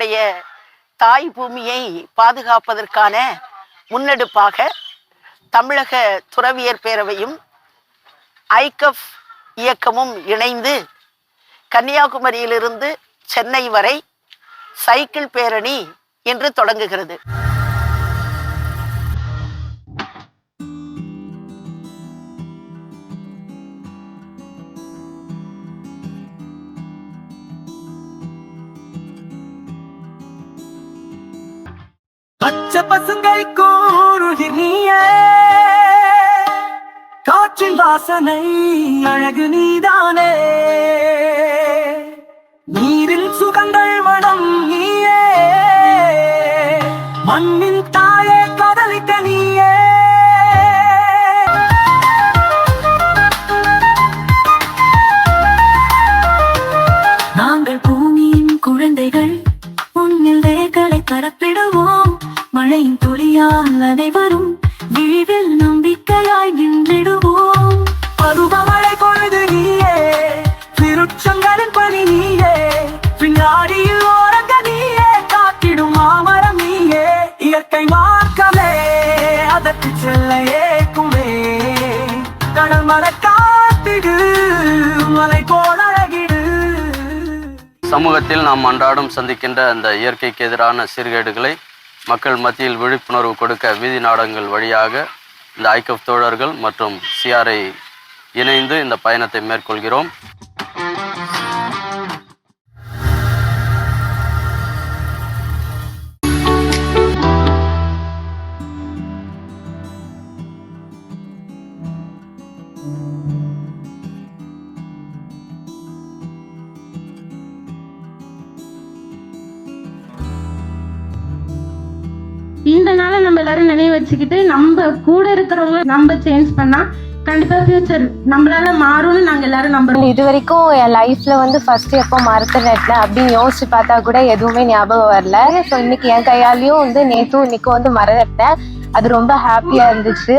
நம்முடைய தாய் பூமியை பாதுகாப்பதற்கான முன்னெடுப்பாக தமிழக துறவியர் பேரவையும் ஐகப் இயக்கமும் இணைந்து கன்னியாகுமரியிலிருந்து சென்னை வரை சைக்கிள் பேரணி என்று தொடங்குகிறது. பச்சை பசுங்கை கூறுகிறியே, காற்றின் வாசனை அழகு நீதானே, நீரில் சுகங்கள் மனம் நீயே, மண்ணின் தாயே கதலித்த நீயே. நாங்கள் பூமியின் குழந்தைகள், உன்னில் வேர்களை பரப்பிடுவோம். மழையின் துளியால் அனைவரும் விழிவில் நம்பிக்கையாய் நின்றிடுவோம். பருவமழை பொழுது நீயே, திருச்சங்களின் பணி நீயே, பின்னாடியில் ஓரங்க நீயே, காத்திடும் மாமரம் நீயே. இயற்கை மார்க்கமே அதற்கு செல்ல ஏக்குமே, கடல் மலை காத்திடு, மலை போல் அழகிடு. சமூகத்தில் நாம் அன்றாடம் சந்திக்கின்ற அந்த இயற்கைக்கு எதிரான சீர்கேடுகளை மக்கள் மத்தியில் விழிப்புணர்வு கொடுக்க வீதி நாடகங்கள் வழியாக இந்த ஐகப் தோழர்கள் மற்றும் சிஆர்ஐ இணைந்து இந்த பயணத்தை மேற்கொள்கிறோம். இந்த நாளை நம்ம எல்லாரும் நினைவு வச்சுக்கிட்டு நம்ம கூட இருக்கிறவங்க நம்ம சேஞ்ச் பண்ணா கண்டிப்பா ஃபியூச்சர் நம்மளால மாறும்னு நாங்க எல்லாரும் நம்புறோம். இது வரைக்கும் என் லைஃப்ல வந்து ஃபர்ஸ்ட் எப்போ மரத்தை நெட்டில் அப்படின்னு யோசிச்சு பார்த்தா கூட எதுவுமே ஞாபகம் வரல. ஸோ இன்னைக்கு என் கையாலையும் வந்து நேற்றும் இன்னைக்கும் வந்து மரம் நட்டேன். அது ரொம்ப ஹாப்பியா இருந்துச்சு.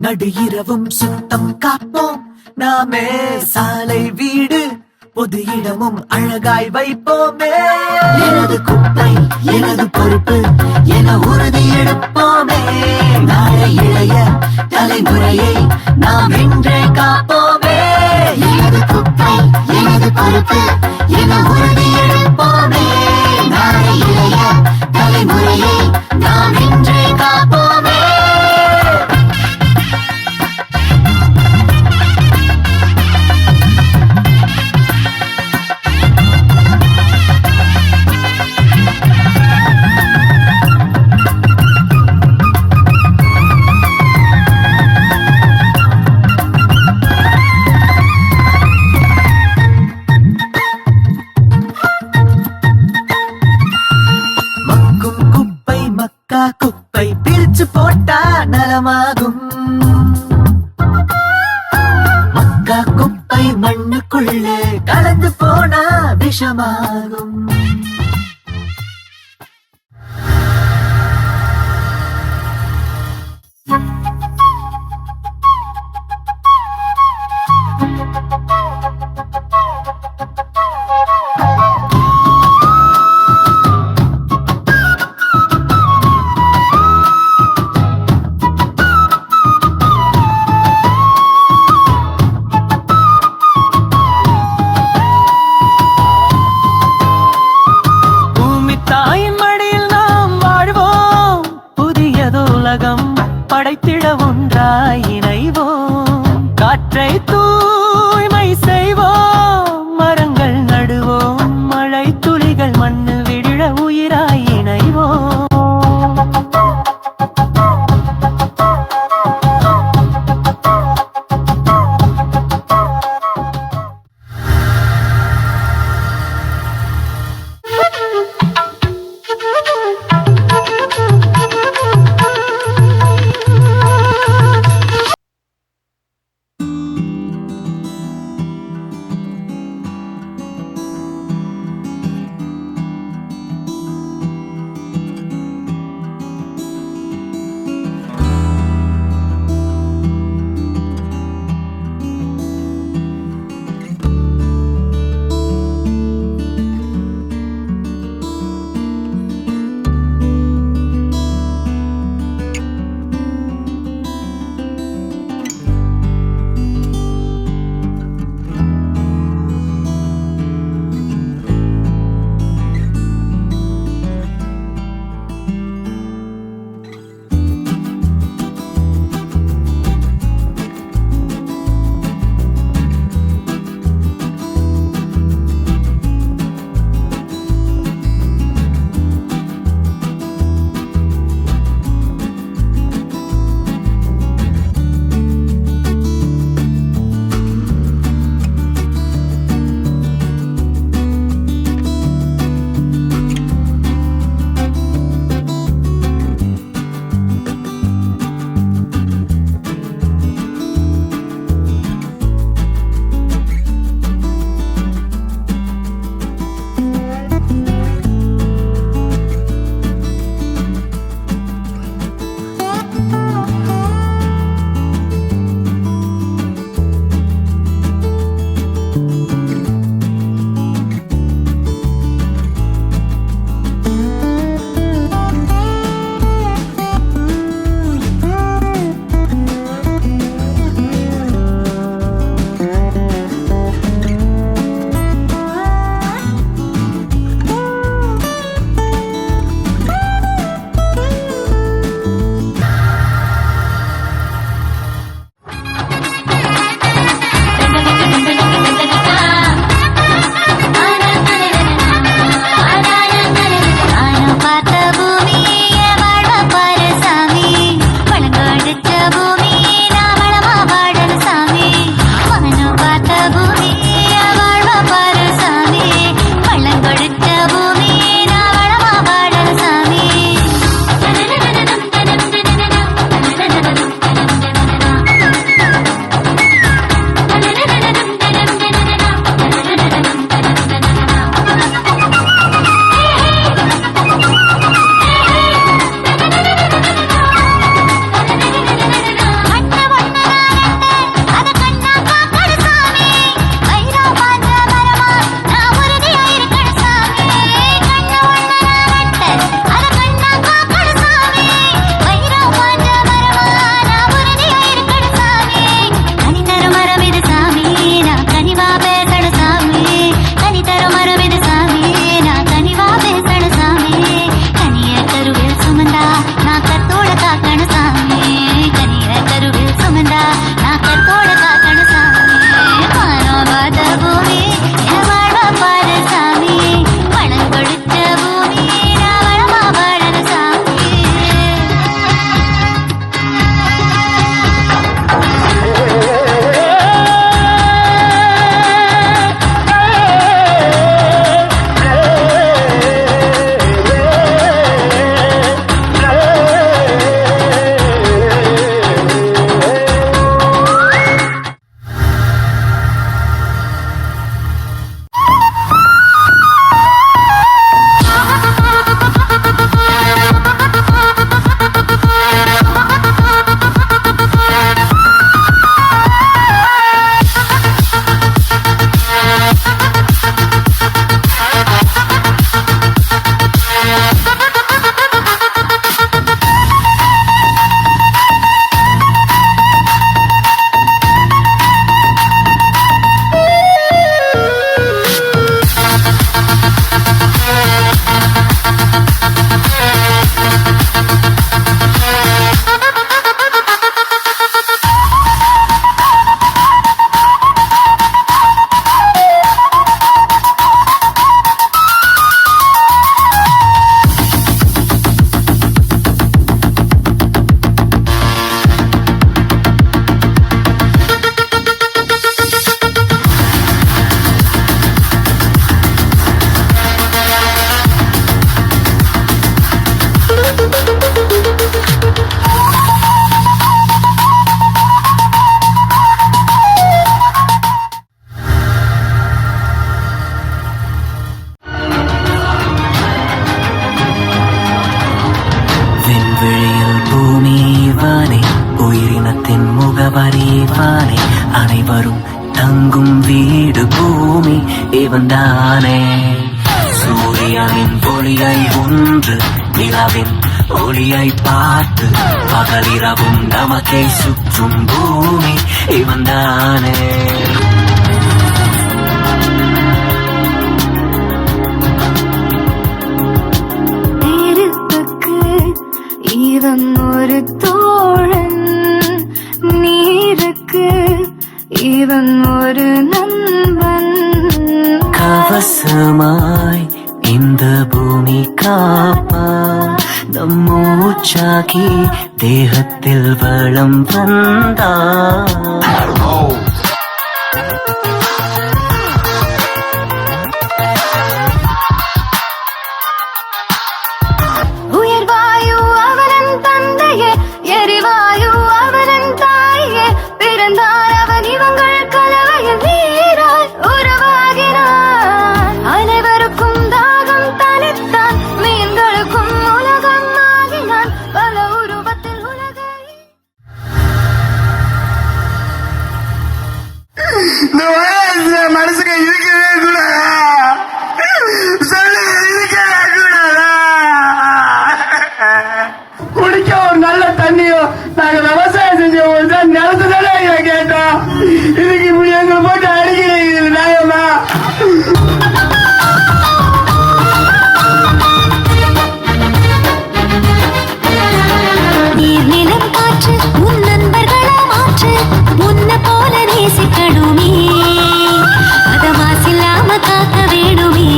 நடு இரவும் சுத்தம் காப்போம் நாமே, சாலை வீடு பொது இடமும் அழகாய் வைப்போமே. எனது குப்பை எனது பொறுப்பு என உறுதி எடுப்போமே. நாளை இளைய தலைமுறையை நாம் இன்றே காப்போமே. எனது குப்பை எனது பொறுப்பு என உறுதி எடுப்போமே. நாளை இளைய தலைமுறையை நாம் இன்றே காப்போமே. குப்பை பிரிச்சு போட்டா நலமாகும். மக்கா குப்பை மண்ணுக்குள்ளே கலந்து போனா விஷமாகும். விழியில் பூமி வானே, உயிரினத்தின் முகவரி வானே, அனைவரும் தங்கும் வீடு பூமி இவன்தானே. சூரியனின் ஒளியை ஒன்று, நிலவின் ஒளியை பார்த்து, பகலிரவும் நமக்கே சுற்றும் பூமி இவன்தானே. இவன் ஒரு தோழன், நீருக்கு இவன் ஒரு நண்பன். கவசமாய் இந்த பூமி காப்பா, நம் மூச்சாகி தேகத்தில் வளம் வந்தா. உயர்வாயு அவனன் தந்தையே, எரிவாயு அவனன் தாயே, பிறந்தார் அவன் இவங்கள் கலவையில் வீராய் உருவாகினான். அனைவருக்கும் தாகம் தனித்தான், மீன்களுக்கும் உலகம் ஆகினான், பல உருவத்தில் உலகை. மனசுக்கு இருக்கவே கூடாதா? சொல்லு, இருக்கவே கூடாதா? குடிக்க ஒரு நல்ல தண்ணியோ, நாங்க விவசாயம் செஞ்ச ஒரு தான் நிலத்து தானே கேட்டோம். இதுக்கு இப்படி எங்களை போட்டு அடிக்கிறீங்க, இது நியாயமா? நீர் நிலம் காற்று உன் நண்பர்களா மாற்று, உன்னை போல நேசிக்கணுமே, அத மாசில்லாம காக்க வேணுமே.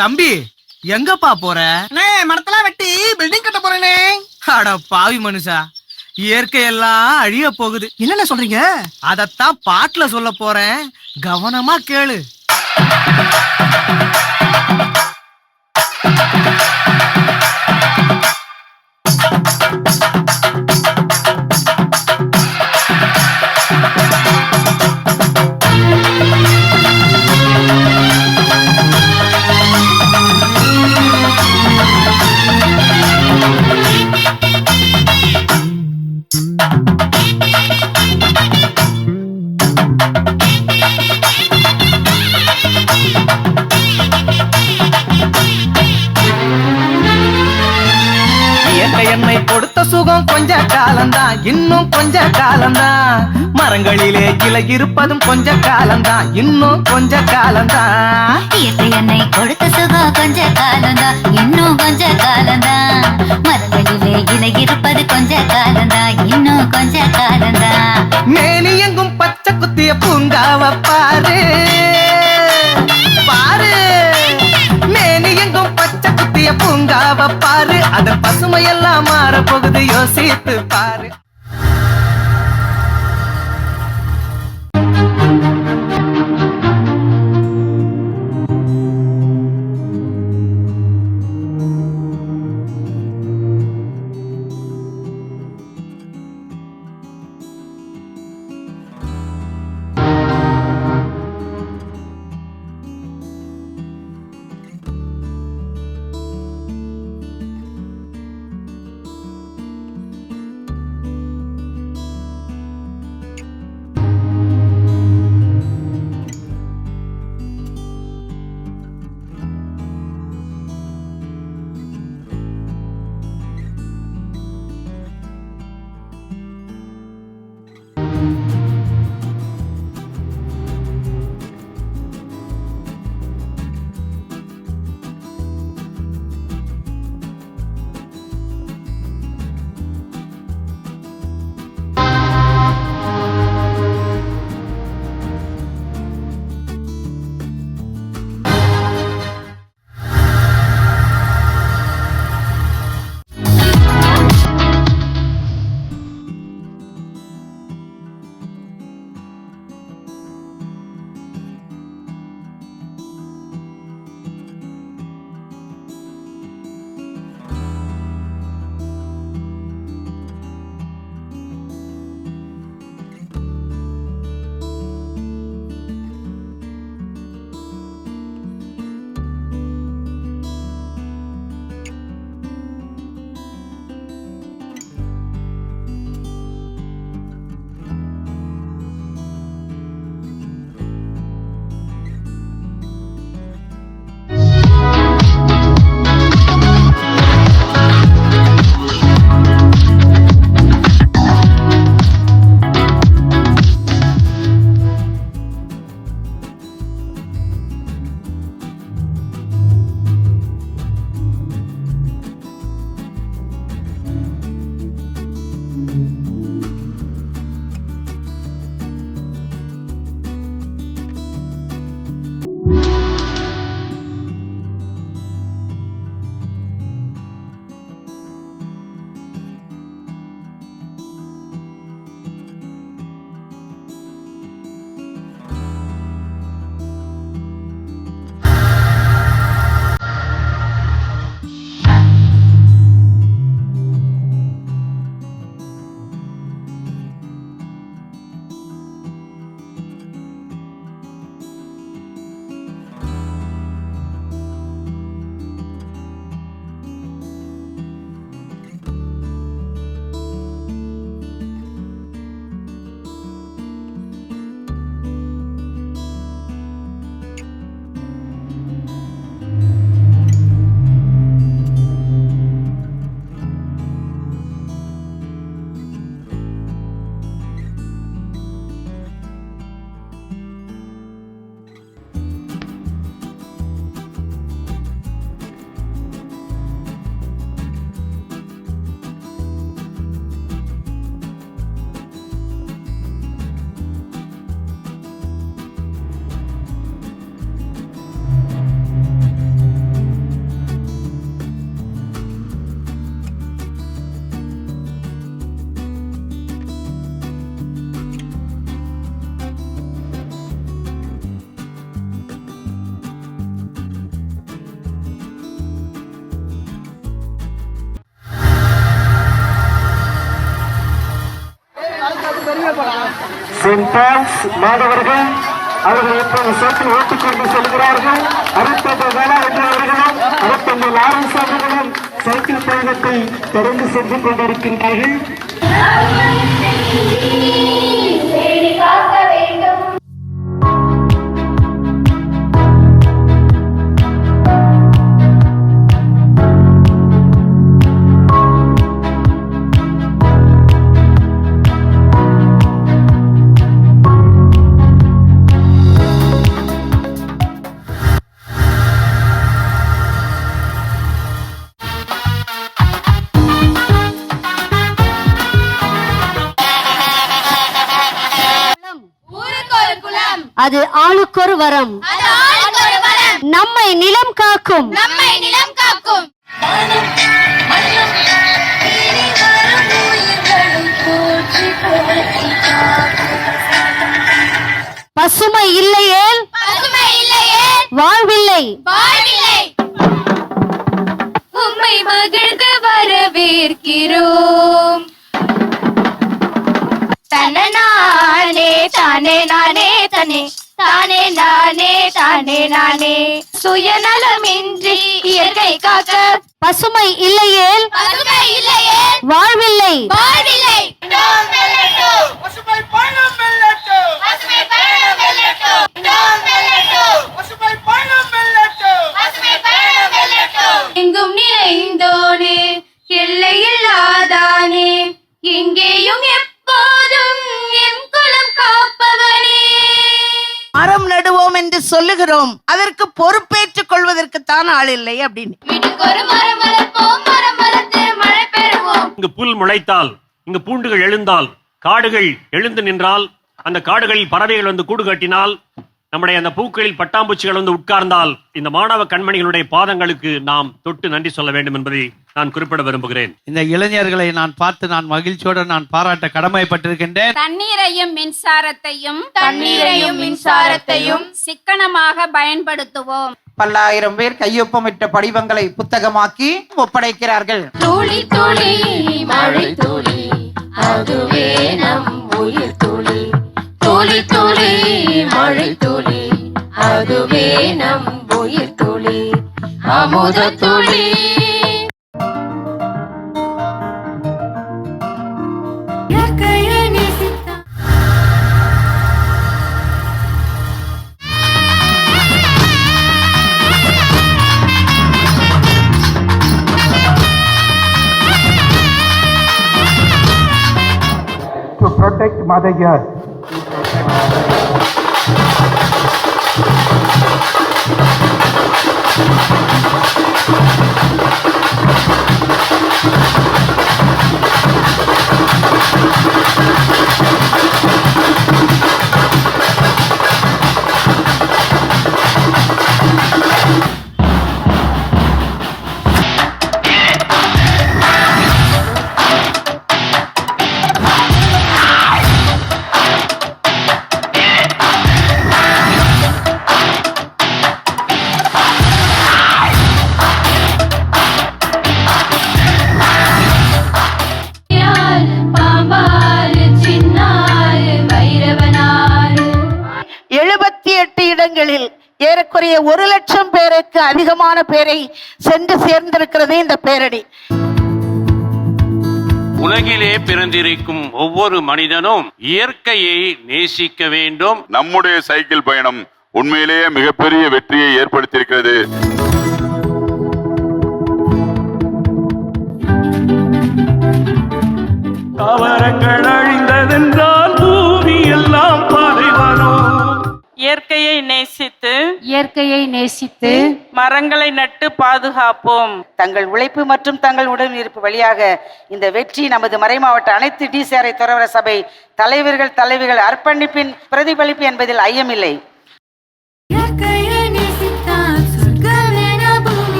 தம்பி எங்கப்பா போற? மரத்தெல்லாம் வெட்டி பில்டிங் கட்ட போறேனே. அட பாவி மனுஷா, இயற்கையெல்லாம் அழிய போகுது. என்னென்ன சொல்றீங்க? அதத்தான் பாட்டுல சொல்ல போறேன், கவனமா கேளு. என்னை கொடுத்த சுகம் கொஞ்ச காலம்தான், இன்னும் கொஞ்ச காலம்தான். மரங்களிலே இலை இருப்பதும் கொஞ்ச காலம்தான், இன்னும் கொஞ்ச காலம்தான். இயற்கை என்னை கொடுத்த சுகம் கொஞ்ச காலம்தான், இன்னும் கொஞ்ச காலம்தான். மரங்களிலே இலை இருப்பது கொஞ்ச காலம்தான், இன்னும் கொஞ்ச காலம்தான். மேனி எங்கும் பச்சை குத்திய பூங்காவ பாரு பாரு, மேனி எங்கும் பச்சை குத்திய பூங்காவ பாரு, அதன் பசுமையெல்லாம் மாற போகுது, யோசித்து பாரு. செயின்ட் பால்ஸ் மாணவர்கள் அவர்கள் இப்போது சைக்கிள் ஓட்டிக் கொண்டு செல்கிறார்கள். அருட்தந்தை வேளா அவர்களும் அருட்தந்தை லாரன்ஸ் அவர்களும் சைக்கிள் பயணத்தை தொடர்ந்து சென்று கொண்டிருக்கின்றார்கள். அது ஆளுக்கொரு வரம், நம்மை நிலம் காக்கும். பசுமை இல்லையேல் வாழ்வில்லை. உம்மை மகிழ்ந்து வரவேற்கிறோம். தனநானே தானே நானே தனே தானே நானே தானே நானே சுயநலமின்றி இயற்கை காக்க. பசுமை இல்லையேல் வாழ்வில்லை. எங்கும் நிறைந்தோனே எல்லையில்லாதானே எங்கேயும் எப்போதும் என் குலம் காப்பவனே. மரம் நடுவோம் என்று சொல்லுகிறோம், அதற்கு பொறுப்பேற்றுக் கொள்வதற்குத்தான் ஆள் இல்லை அப்படின்னு. வீட்டுக்கு ஒரு மரம் வளர்ப்போம், மரம் வளர்த்து மழை பெறுவோம். இங்கு புல் முளைத்தால், இங்கு பூண்டுகள் எழுந்தால், காடுகள் எழுந்து நின்றால், அந்த காடுகளில் பறவைகள் வந்து கூடு கட்டினால், நம்முடைய அந்த பூக்களில் பட்டாம்பூச்சிகள் வந்து உட்கார்ந்தால், இந்த மாணவ கண்மணிகளுடைய பாதங்களுக்கு நாம் தொட்டு நன்றி சொல்ல வேண்டும் என்பதை நான் குறிப்பிட விரும்புகிறேன். இந்த இளைஞர்களை நான் பார்த்து நான் மகிழ்ச்சியோடு நான் பாராட்ட கடமைப்பட்டிருக்கின்றேன். தண்ணீரையும் மின்சாரத்தையும் சிக்கனமாக பயன்படுத்துவோம். பல்லாயிரம் பேர் கையொப்பமிட்ட படிவங்களை புத்தகமாக்கி ஒப்படைக்கிறார்கள். துளி துளி மழை துளி அதுவே நம் உயிர் துளி. துளி துளி மழை துளி அதுவே நம் உயிர் துளி. அமுத துளி. To protect Mother Earth. ஏறக்குறைய 1,00,000 பேருக்கு அதிகமான பேரை சென்று சேர்ந்திருக்கிறது இந்த பேரணி. உலகிலே பிறந்திருக்கும் ஒவ்வொரு மனிதனும் இயற்கையை நேசிக்க வேண்டும். நம்முடைய சைக்கிள் பயணம் உண்மையிலேயே மிகப்பெரிய வெற்றியை ஏற்படுத்தியிருக்கிறது. தாவரங்கள் அழிந்ததென்றால் பூமி எல்லாம் பாலைவனோ. இயற்கையை நேசித்து மரங்களை நட்டு பாதுகாப்போம். தங்கள் உழைப்பு மற்றும் தங்கள் உடனிருப்பு வழியாக இந்த வெற்றி நமது மறைமாவட்ட அனைத்து டிசிஆர்ஐ துறவற சபை தலைவர்கள் அர்ப்பணிப்பின் பிரதிபலிப்பு என்பதில் ஐயமில்லை.